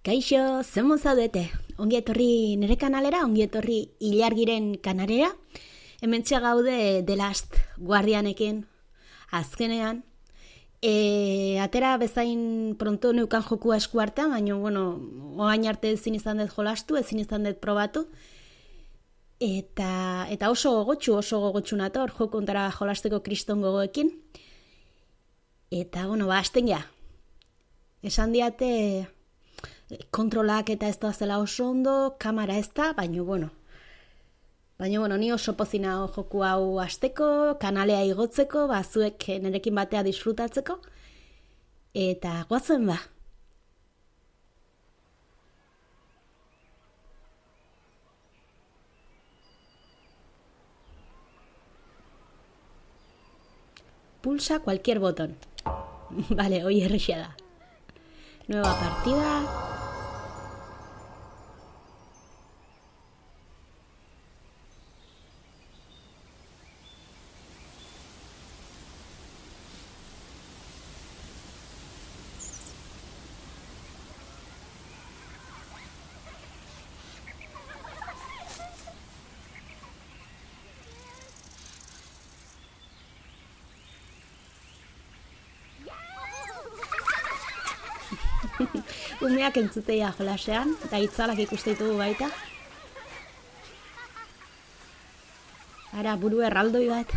Kaixo, zemo zaudete? Ongi etorri nire kanalera, ongi etorri ilargiren kanalera. Hementxe gaude The Last Guardianekin, azkenean. Atera bezain pronto neukan jokua esku artean, baina, oain arte ezin izan dut jolastu, ezin izan dut probatu. Eta oso gogotsu nator, joku ontara jolasteko kriston gogoekin. Eta, hasten gea. Esan diate kontrolak eta ez da zela oso ondo, kamera ez da, baina, ni oso pozina joku hau hasteko, kanalea igotzeko, zuek nerekin batea disfrutatzeko, eta goazen ba. Pulsa cualquier botón. Vale, hoy errexia da. Nueva partida. Umeak entzuteia jolasean, eta itzalak ikuste ditugu baita. Ara, buru erraldoi bat.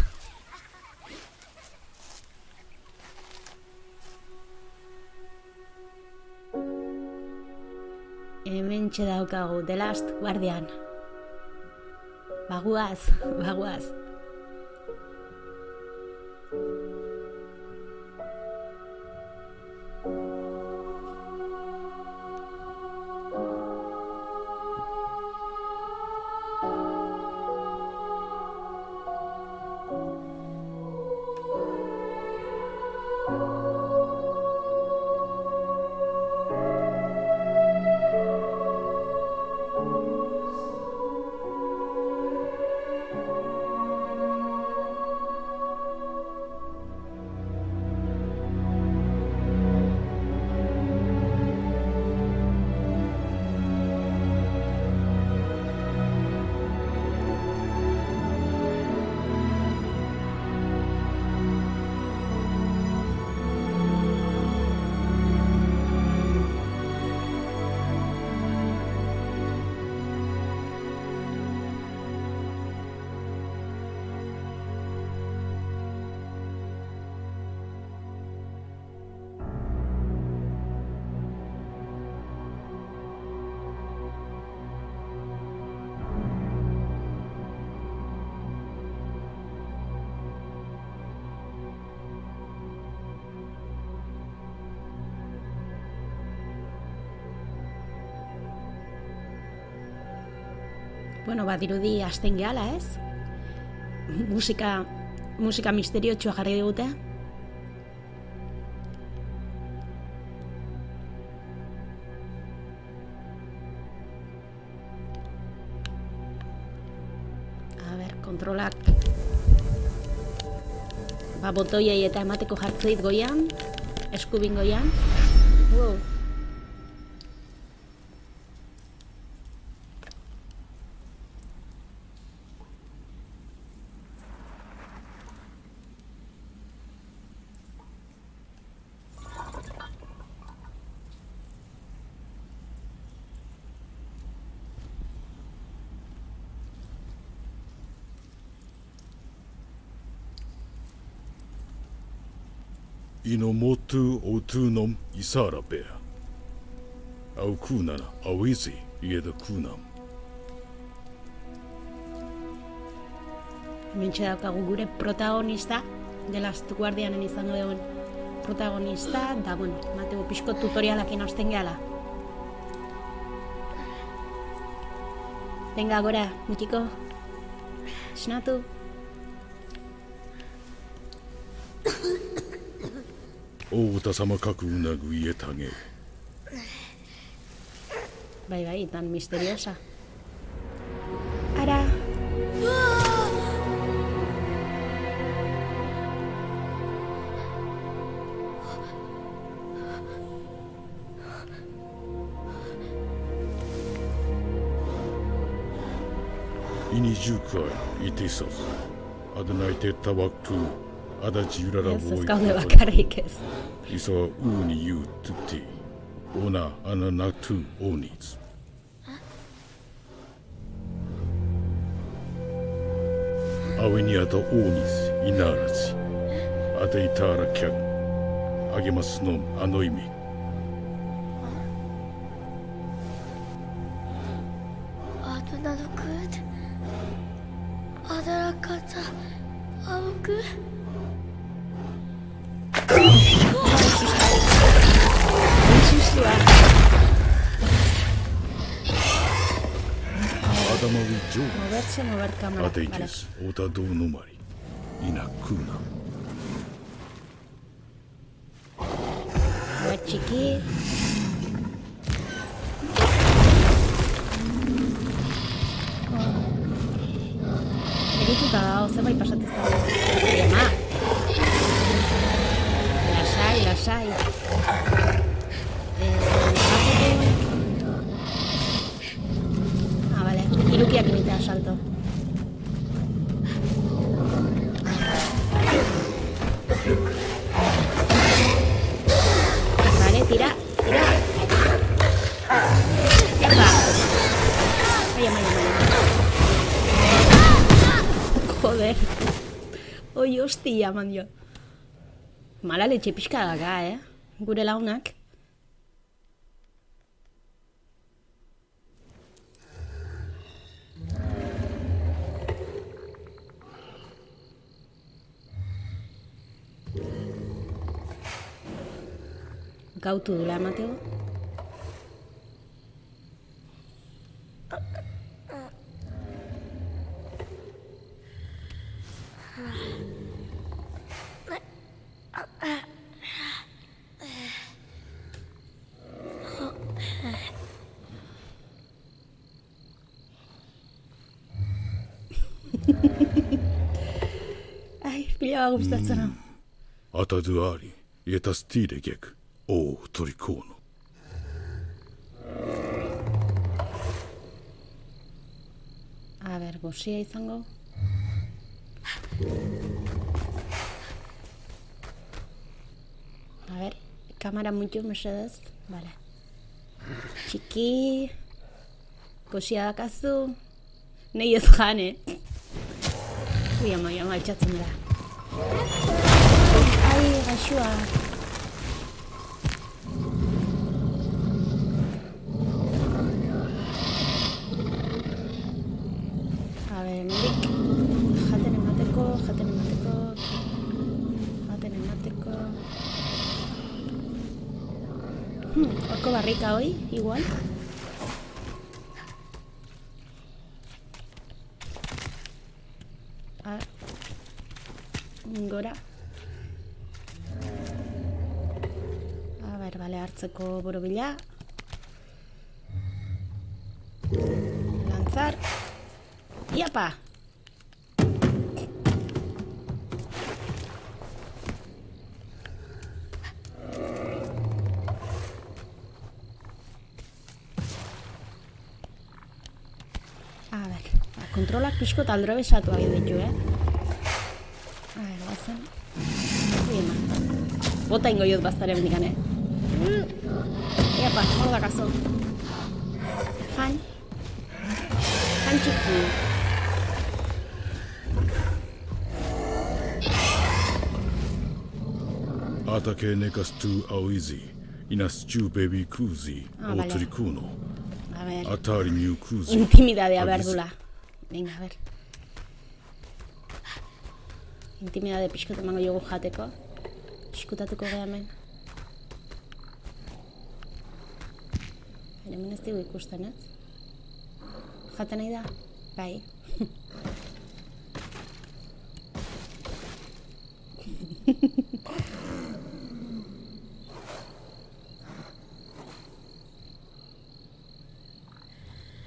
Hementxe daukagu, The Last Guardian. Baguaz. Badirudi hasten gehala, ez? Musika misteriotxua jarri digute. Kontrolak botoiei eta emateko jartzeit goian, eskubin goian. Wow. Inomotu otunum isarabea. Au kunana awizi ieda kunam. Hementxe daukagu gure protagonista, The Last Guardianen izango dugun protagonista, da, mategu pixko tutorialakin hasten gehala. Venga, gora, mikiko. Esnatu. Outa-sama kaku unagu ietage. Bai, tan misteriosa. Ara. Inijukai itisos. Adnaite tawaktu. Ada jiurara Ez boi. gaude bakarrik ez. Iso uni yu tuti. Ona ananatu onis. Awiniata onis inaratsi. Ada itara kyak. Agemasu no anoimi. Adana good. Adarakata Aoku. Sustua. Adamawi jo. Mover cámara. Vale. Adeitis oda do nomari. Inakuna. A ver, txiki. Erituta dago, zerbait pasatzen zago. Ama! Lasai. Vale. Irukiak emitea salto. Vale, tira. Ya está. Ama. Joder. Oi, hostia, man jo. Mala letxe pixka daga, Gure launak. Gautu dula emateo. Ai, pila gustatzen hau. Atadu ari. Ietas tire gek. O torikono. A ber, gosia izango. A ber, kamera mutu mesedez. Vale. Txiki. Gosia dakazu. Nei ez jane. Ui, ama, altxatzen da. Ai, gaxua. A ber, hemendik. Jaten emateko. Horko barrika hoi, igual. Gora. A ber, bale, hartzeko borobila. Lanzar. Iapa! A ber, kontrolak pixko taldro besatuak ditu, A ber, bazen. Bien, bota ingo jot baztare bendikan, Iapa, hau dakazo. Jan txiki. Atake nekastu aoizi. Inastiu baby kuzi. O Vale. torikono. A ber, Atari new kuzi. intimidadea behar dula. Venga, a ber. Intimidade pixkot emango jogu jateko. Eskutatuko geha hemen. Hemen ez dugu ikusten, Jaten nahi da? Bai.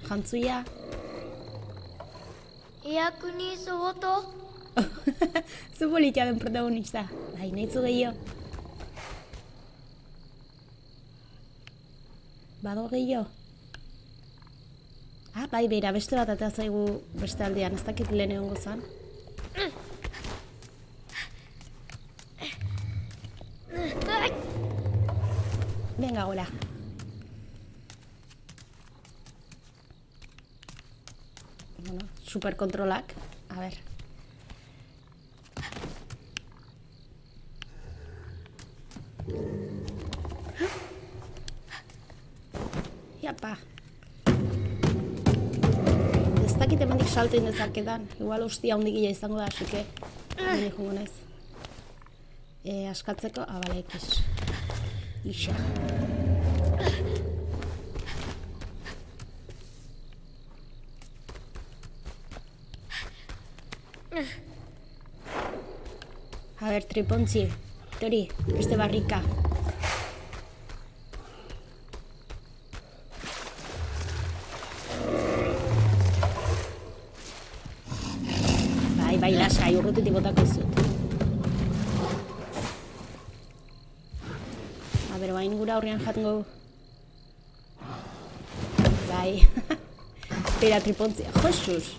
Jantzuia. Iaku ni soboto. Zu politia den protagonista. Bai, nahi zu gehiago. Bado gehiago? Bai, beira, beste bat eta zaigu beste aldean, ez dakit lehen egongo zan. Venga, gola. Bueno, superkontrolak, a ber. Iapa. Ez dakit emendik salto indezaketan. Igual hostia hondigila izango da, asike. Hemen jongo naiz. Askatzeko, bale, X. Ixa. A ber, tripontzi. Tori, beste barrika. Bai, lasai, urrutetik botako zut. Aber, bain gura horrean jatengo. Bai. Bera tripontzia. Jesus.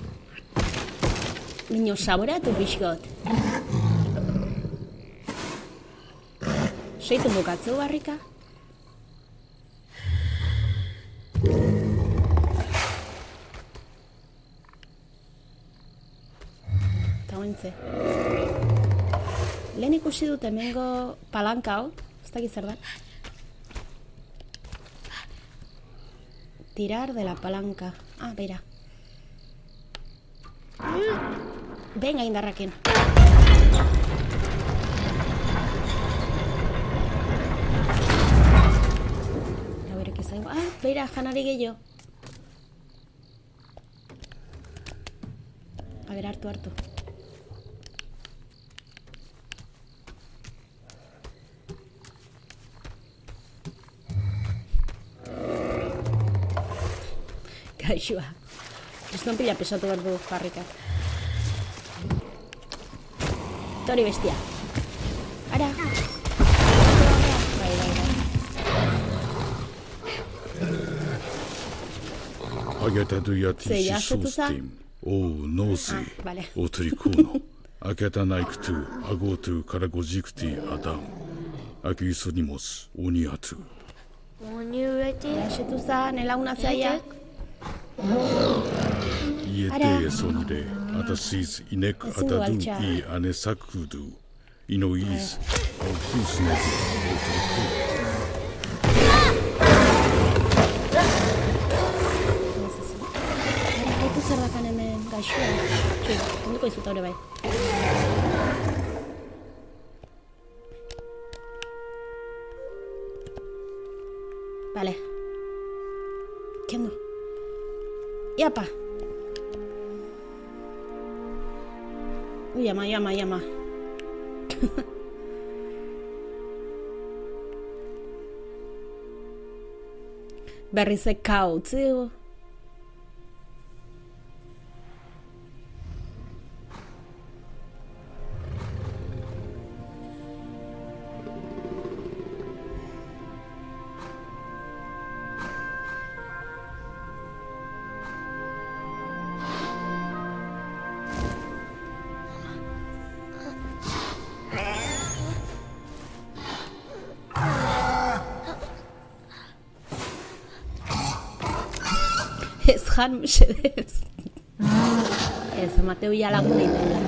Mino saboratu pixkot. Seiten bukatzeu barrika. Eta ointze. Lehen ikusi dut hemengo palanka hau. Ez dakit zer da. Tirar de la palanca. Beira. Venga, indarrakin. A ver, que zaigu. Beira, janari gehiago. A ver, hartu. Gaixua. Kriston pila pesatu behar du jarrikak. Tori bestia. Ara. Bai. Ageta duyati sustim. Nosi. Otrikuno. Ageta naikutu. Agotu karagojikuti adam. Agisunimos uniatu. Oniueti. Zan, elauna zaia. Iete sonde, atasis inek atadu I anesakudu, inois aufusnezi otriku. Haitu zer dakan hemen gaixua. Onduko izut haure bai. Vale. Kendu. Iapa. Llama. Berriz ekautzi. Ez jan mesedez. Ez, Mateo ya laguna itela.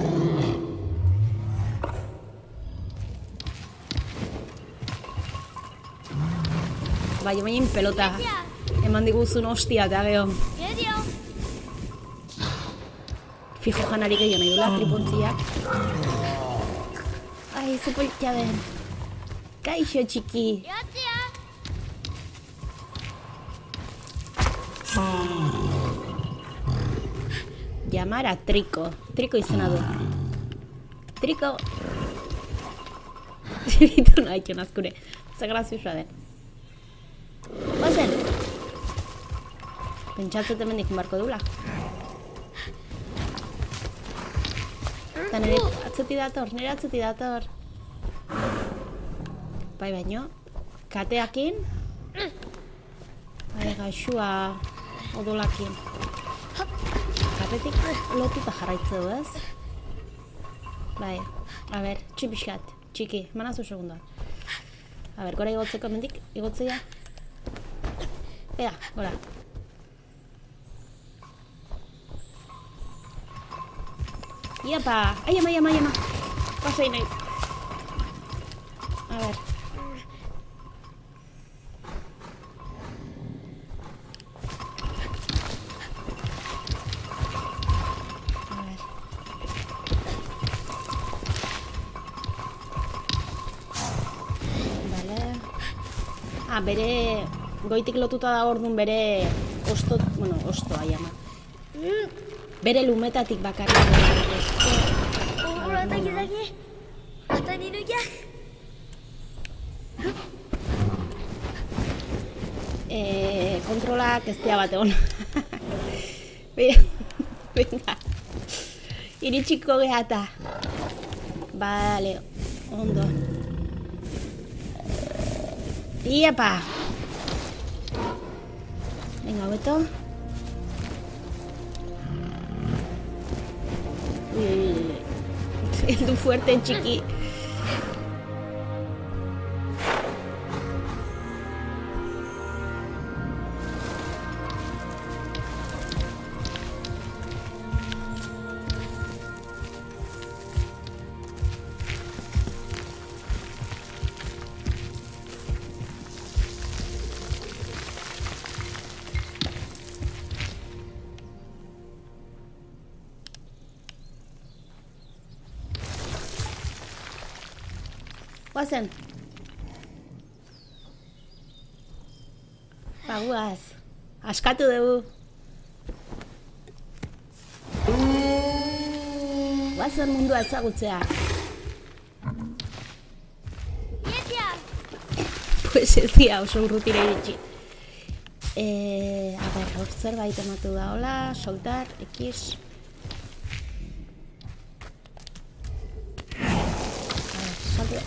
Bai, baina pelota. Eman diguzun hostia eta geho. Fijo janari gehiago nahi dula, tripontziak. Ai, ze politia den. Kaixo txiki. Llamar a Trico. Trico izena du. Trico. Ziritu nahi txon azkure. Ze graziosoa den. Ozen. Pentsatzet hemen dikin barko dula. Eta nire atzuti dator. Bai baino. Kateakin. Bai gaixua odolakin. Jarretik lotuta jarraitzeu, ez? Bai, a ber, txipixkat, txiki, manazu segundoa. A ber, gora igotzeko mendik, igotzea. Ea, gora. Iapa, ai ama. Pasai nahi. A ber. Bere goitik lotuta da orduan bere osto aiama. Bere lumetatik bakarrik. Kontrolak ez dira bate hon. Venga. Iritsiko gehata. Bale, ondo. Iepa! Venga, beto. Eldu fuerte, txiki. Guazen. Guaz. Askatu dugu. Guazen mundua ezagutzea. Pues ez dira oso urrutira iritsi. A ber, hor zerbait ematu da, hola, soltar, X.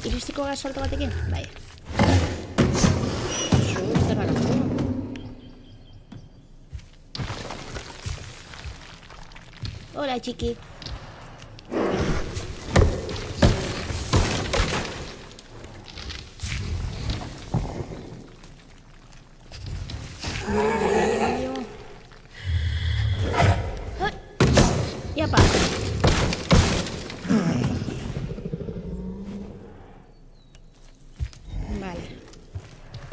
Iristiko gara salto batekin? Bai. Zer bakatu. Hola, txiki. Iapa.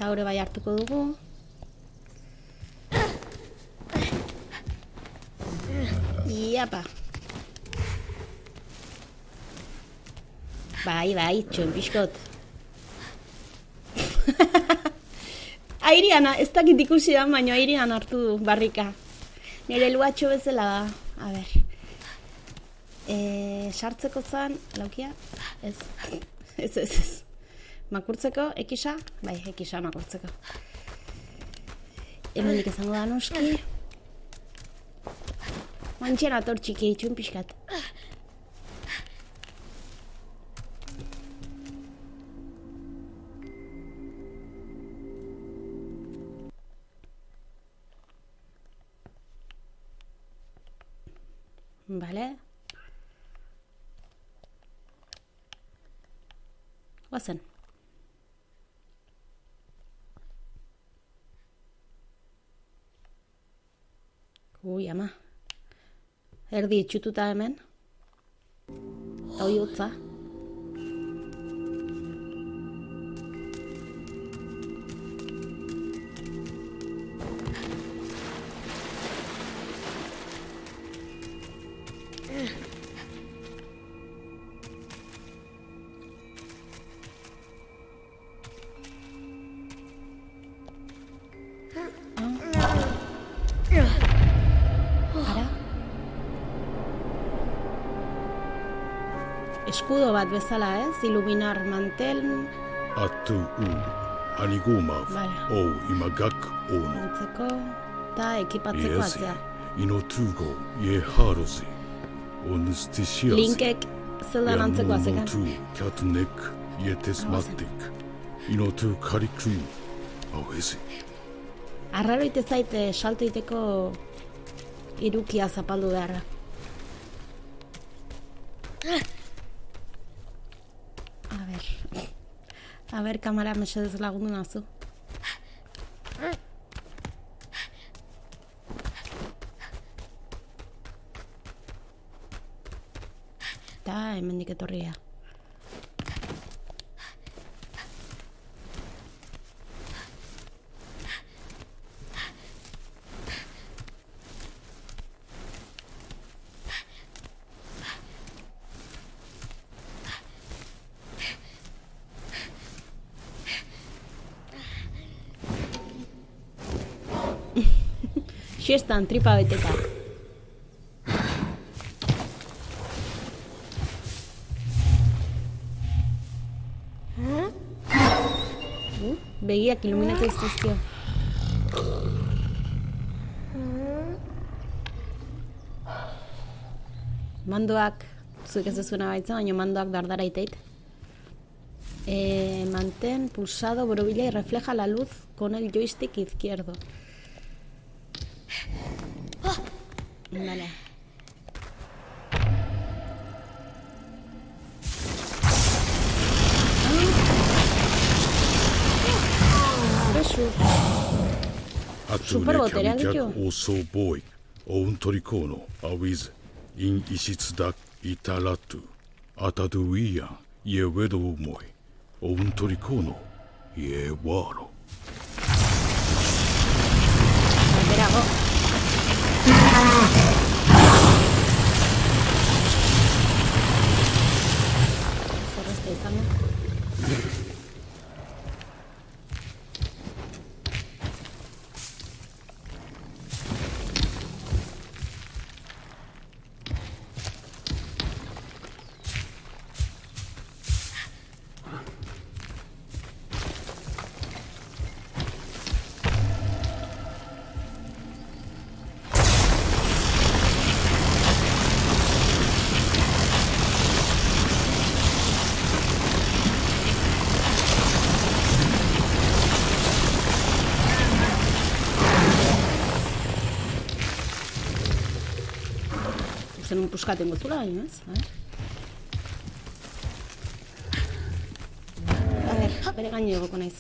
Eta hori bai hartuko dugu. Iapa. Bai, txonpiskot. Airiana, ez dakit ikusi da, baina airian hartu du barrika. Nire luatxo bezala da. A ber. Sartzeko zan, laukia? Ez. Makurtzeko, ekisa? Bai, ekisa makurtzeko. Hemendik izango da noski. Mantxen ator txiki, itxun pixkat. Bale. Guazen. Ui, ama. Erdi itxututa hemen. Eta hoi hotza. Eskudo bat bezala, ez? Iluminar mantel. Atu Aniguma o imagak ono. Antzeko eta ekipatzeko atzea. Inotugo ye harosi. Onustisiasi. Linkek zeldan antzeko atzekan. Inotu katnek yetesmatik. Inotu kariku. Hau ezi. Arraro ite zaite salto iteko Irukia zapaldu beharra. A ber, kamera mesedez lagundu nazu. Eta hemendik etorria. Siestan tripa beteta. Begiak iluminatu iztizkio. Mandoak, zuek ez duzuena baitza, baina mandoak dardara iteit. Mantén pulsado, borobila y refleja la luz con el joystick izquierdo. Vale. Superbotereak oso boik, oun torikono, awiz, in isitsudak itaratu, ataduia, ye wedo moi, oun torikono, ye waro. Berago. Zorrezta izan da. Zen puskaten gozula, baina ez? A ber, bere gaine egoko naiz.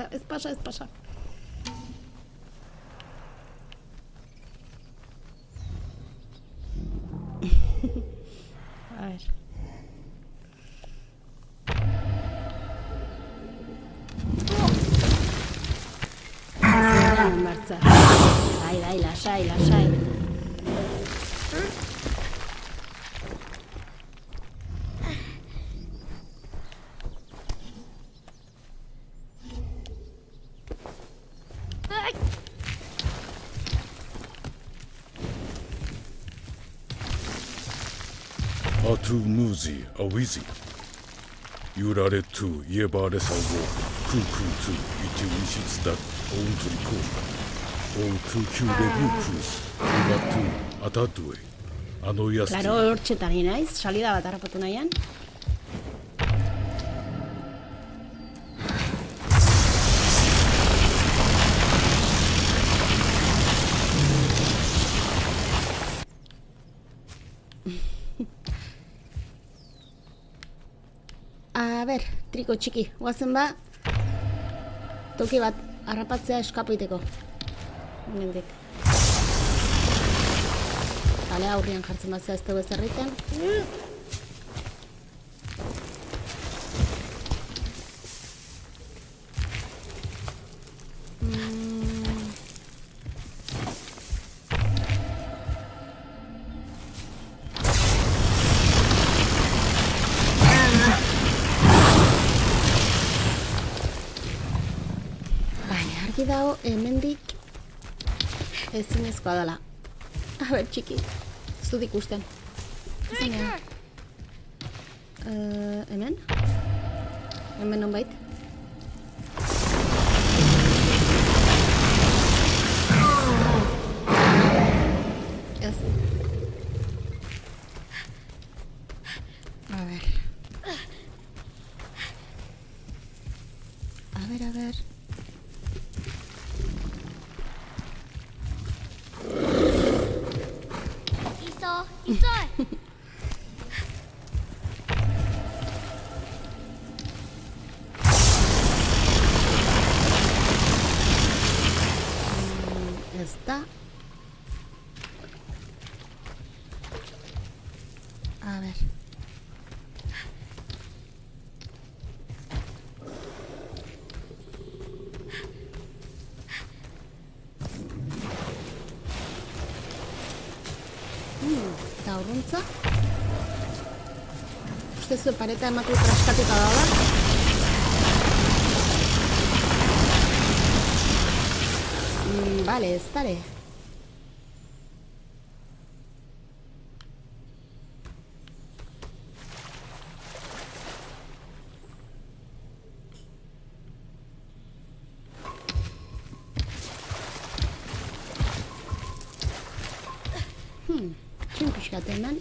Ez pasa. A ver. Dai, lasai. Atu muzi, awizi. Yurare tu, yebare sa wo, kuku tu, iti ushitsudak, oun torikono. O tu rebuku, ibatu, atadue, ano yasti. Claro, hortxetan naiz, salida bat harrapatu nahian. A ber, triko txiki, guazen ba, toki bat harrapatzea eskapoiteko. Mendik. Bale, aurrian jartzen batzea ez dugu ezerriten. Argi dago, hemendik ezinezkoa dela. A ber, txiki, ez dut ikusten. Hemen? Hemen nonbait? Ez. A ber. 遅い。Ez da. A ver. Eta urruntza. Uste zuen pareta ematu traskatuta dala. Vale, ez dare. Txin pixkat hemen.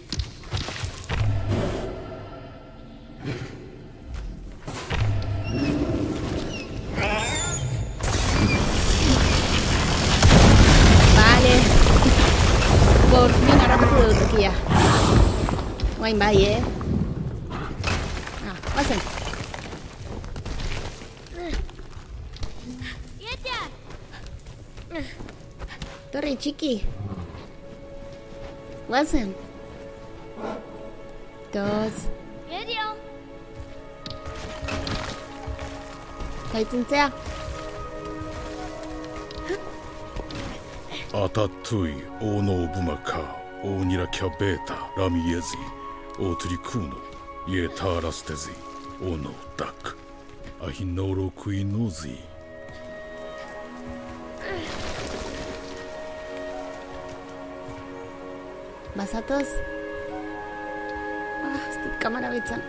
Vale. Por fin harapatu dut tokia. Oain bai, bazen. ゆうちゃん。 Torri txiki. Bazen. Toz. 見えるよ。 Zaitzuntzea. Atatui, ono bumaka, onira beta, ramiezi, otrikuno, yeta rastezi, ono dak, ahinoro kuinozi. Bazatoz? Ez dut kamara betzan.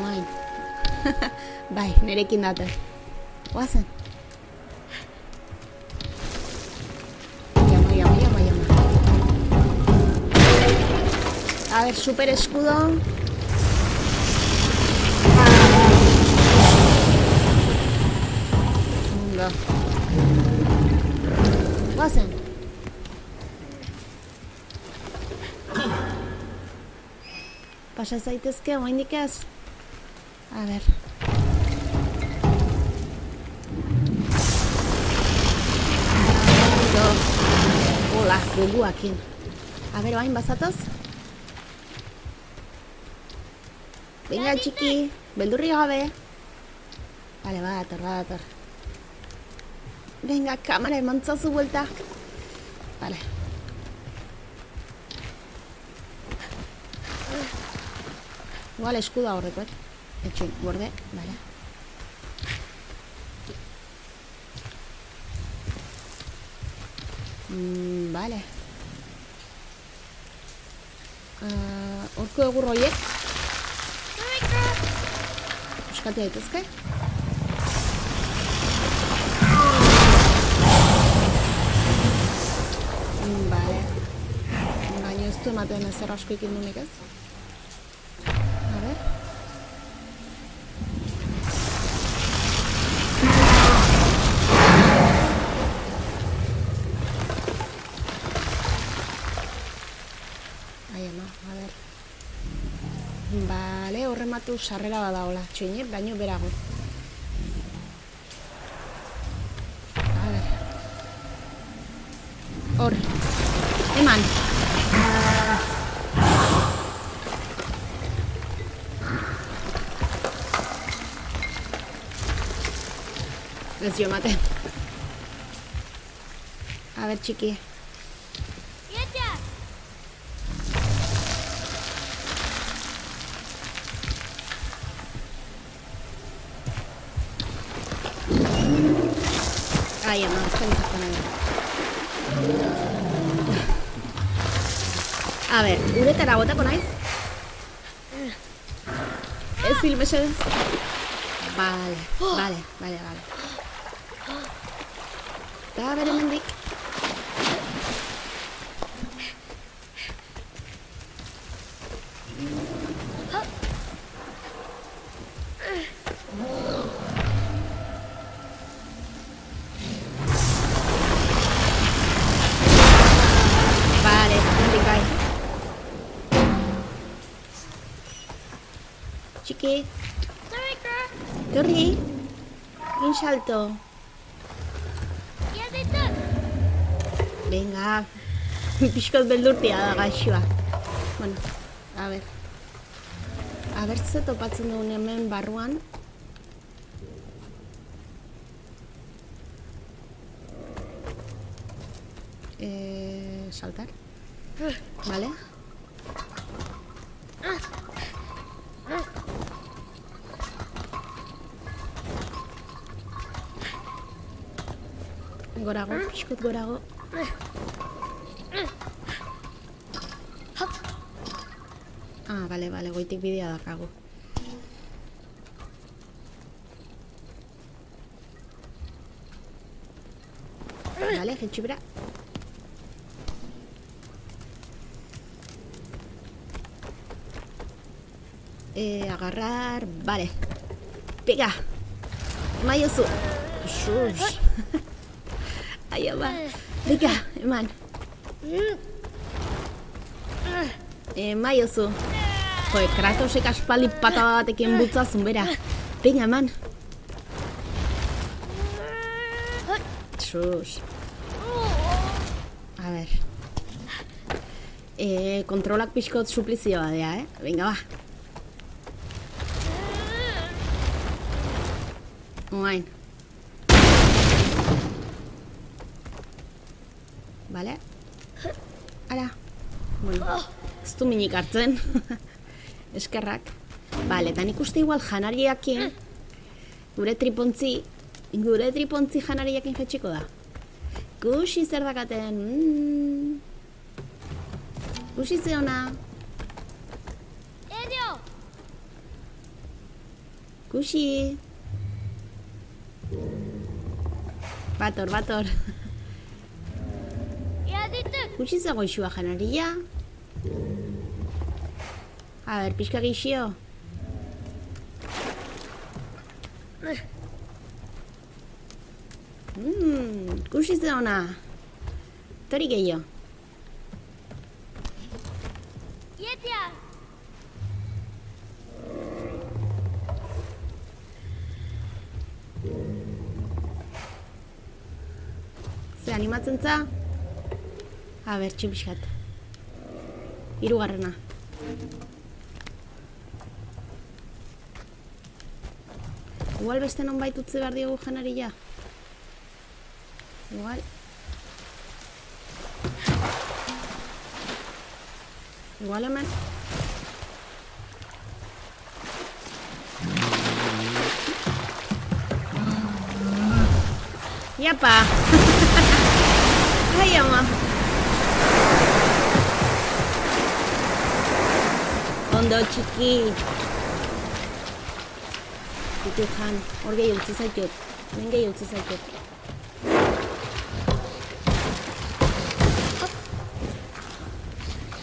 Oain. Bai, nerekin dator. Oazen. Llama. A ver, super escudo. Mundo. Oazen. Pasa zaitezke, oaindik ez? A ver. Hola, goguakin. A ver, oain bazatoz? Venga, txiki, beldurri gabe. Vale, badator. Venga, kamara, emantzazu vuelta. Vale. Igual eskuda horrekoek. Etxin, gorde, vale. Vale. Horko egur horiek. Euskati daitezke. Vale. Baina ez du ematen ezer asko ikin dunik ez. A ver. Ahí ama, a ver. Vale, horrematu sarrera badagola. Txoinet, baino berago. A ver. Hor. Eman. Ez jo ematen. A ver, txiki. ゆうちゃん。 Ai, ama, ez da bizartu nahi. A ver, uretara botako naiz. Ez hil mesedez. Vale. Eta bere mendik. Vale, mendik txiki. Toriko. Torri. Egin salto. Ia ditut. Venga. Pixkot beldurtia da gaixoa. Bueno, a ber. A ber ze topatzen dugun hemen barruan. Saltar. Vale. Gorago, pixkot gorago. Ah, bale, goitik bidea dakago. Vale, jetxibra. Agarrar, vale. Pega. Maiozu. Sus. Aio ba. Pega, eman. Maiozu. Joe, Kratosek aspaldi pata batekin butzazun, bera. Pega, eman. Sus. A ber. Kontrolak pixkot suplizioa dea, Venga, ba. Oain. Vale. Ara. Bueno, ez du minik hartzen. Eskerrak. Vale, eta nik uste igual janariakin gure tripontzi janariakin jetxiko da. Kusi zer dakaten. Kusi zeona. Edio. Kusi. Bator. Ia ditut. Kusi zago isua janaria. A ber, pixka gixio. Kusi zeona. Tori gehiago. Ietia. Ze animatzen za? A ber, txipixkat. Hirugarrena. Igual beste nonbait utzi behar diogu janaria. Igual. Igual hemen. Iapa! Ai, ama! Ondo txiki! Ditu jan, hor gehi utzi zaitut. Hemen gehi utzi zaitut.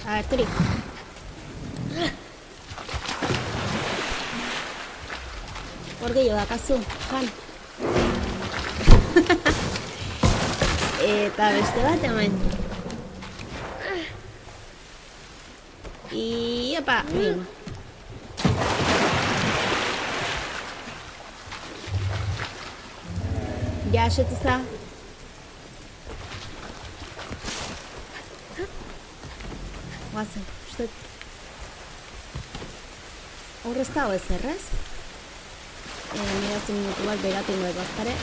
A ber, Tori. Hor gehi dakazu, jan. Eta beste bat hemen. Iepa! Mima. Ja, esetuza. Guazen, uste. Horrez dago ez errez. Miratzen minutu bat begatu inoek bazpare.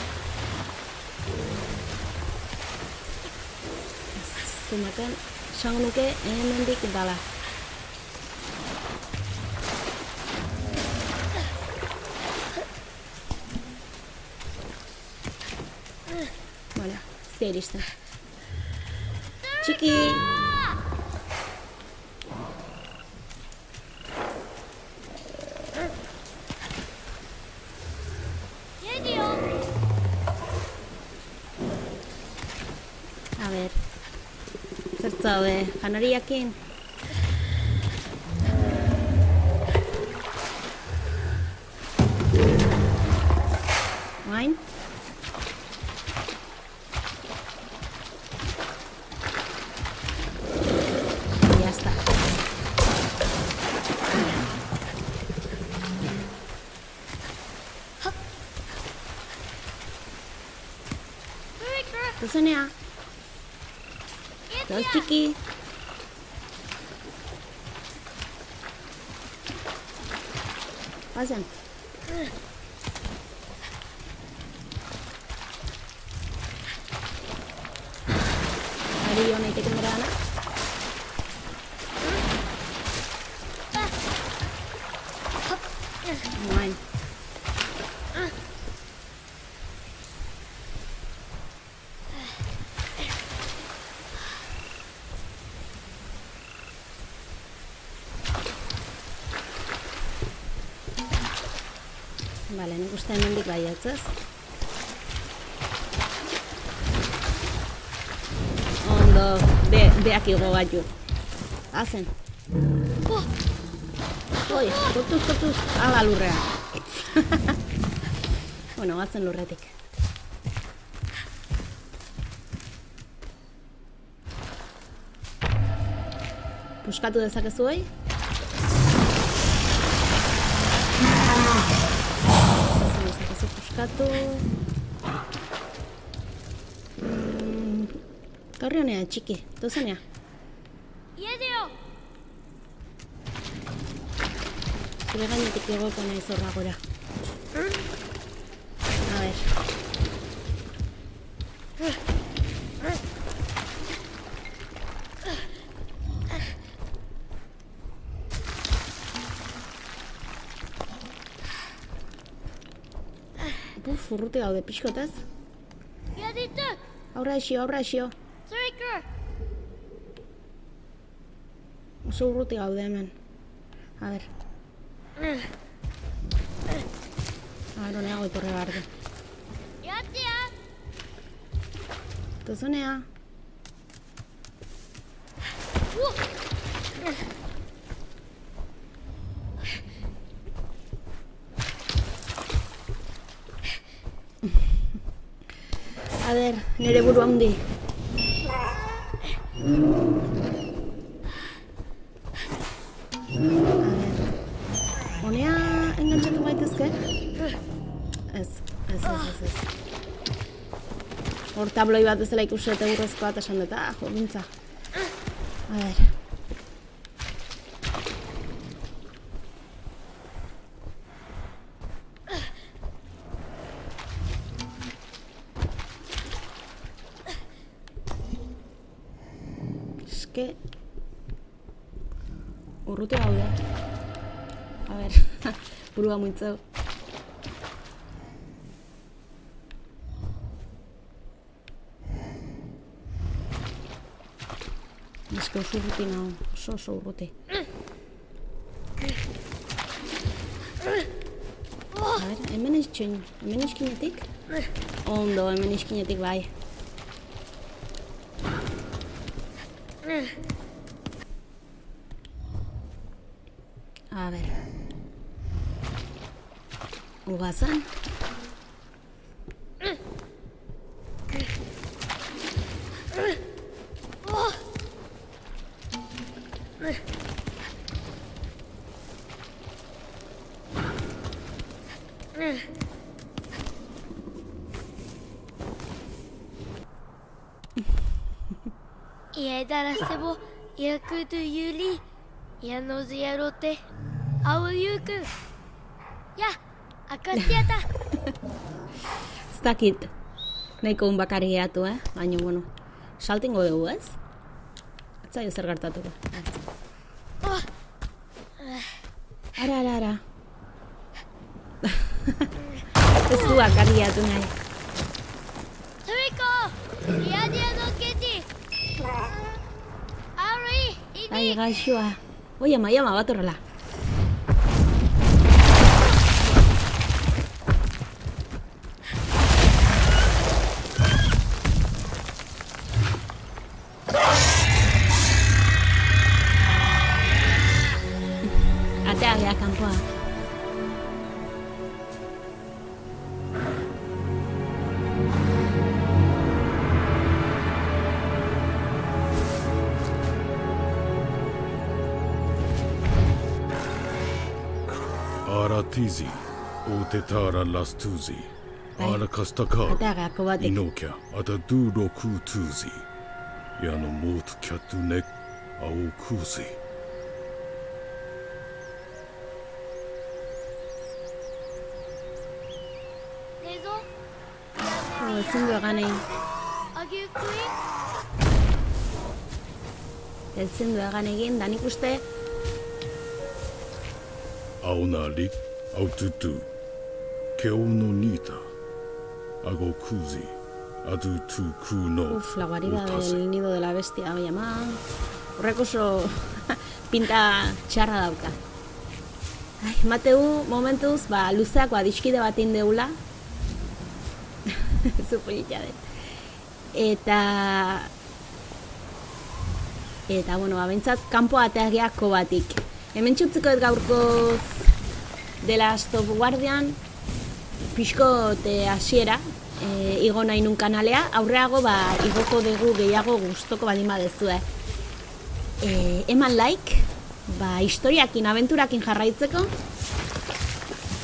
Zumaten, esango nuke hemendik dala. Voilà, zia iristen. Txiki! Edio. A ber, zertzaude, janariakin? Oain? Ya está. Zuzenea. Toz txiki. Bazen. Ari jo naiteken bera gana. Moain. Bale, nik uste hemendik baietz, ez? Ondo, beak igo gaitu. Hazen. Oi, kortuz, ala lurrea. Bueno, batzen lurretik. Puskatu dezakezu hoi? Puskatu... Torri honea, txiki, dozenea. Iedeo! Zure gainetik egoko nahi zorra gora. A ver. Buf, urruti gaude pixkotaz. Ieditu! Aurra esio. Striker! Oso urruti gaude hemen. A ver. Honea goitorre garde. Iatea! Tozunea. A ver, nire buru handi. Honea engantzatu gaitezke? Ez. Hor tabloi bat bezala ikusi eta urrezkoa eta esan dut, jo, bintza. A ver. Eske... Urruti gaude. A ver, burua muitzeu. Eske oso urruti nago, oso urruti. A ver, hemen iskinetik? Ondo, hemen iskinetik bai. A ver. Ugazan. Iedaraste bo, Yakutu Yuri, Yanozu Yarote, Aoyuku. Ja, akastiata. Ez dakit. Nahiko unbakari gehiatu, baina, bueno, saltingo dugu, ez? Ez zaio zer gertatuko. Ara. Ez du bakarri gehiatu nahi. Toriko! Iadia no keti! Ari, ini! Ai, gaixoa. Oi, ama, bat horrela. Atea geha kanpoa. Aratizi, o Tetara Lastuzi, Arakastakari. Atagako batek. Inokia, ataduroku tuzi. Yano motu kyatunek, aokuzi. Nezo? Ezin du egan egin. Agiukui? Ezin du egan egin, da nik uste Aonari, aututu. Keo no nita. Agokuzi. Adutuku no. Uf, la guarida utase. del nido de la bestia, oi ama. Horrek oso pinta txarra dauka. Ai, mateu, momentuz, luzeako adiskide bat indeula. Zu polita den. Eta, bueno, bentsat, kanpo ateagiako batik. Hemen txutziko ez gaurko The Last of Guardian, pixkot hasiera, igo nahi nun kanalea, aurreago igoko dugu gehiago gustoko baldin badezue. Eman like, historiakin, aventurakin jarraitzeko,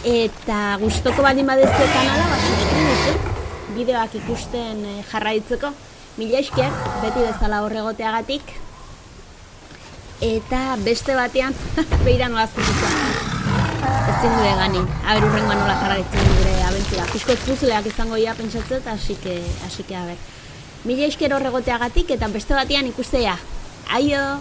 eta gustoko baldin badezue kanala, subscribitu, bideoak ikusten jarraitzeko. Mila esker, beti bezala horregoteagatik, eta beste batean, beira nolaztuko. Ezin du eganin, aber urrengoan nola jarraitzen gure abentura. Piskot puzleak izango ia pentsatzet, así que a ber. Mila esker horregoteagatik eta beste batean ikustea. Aio!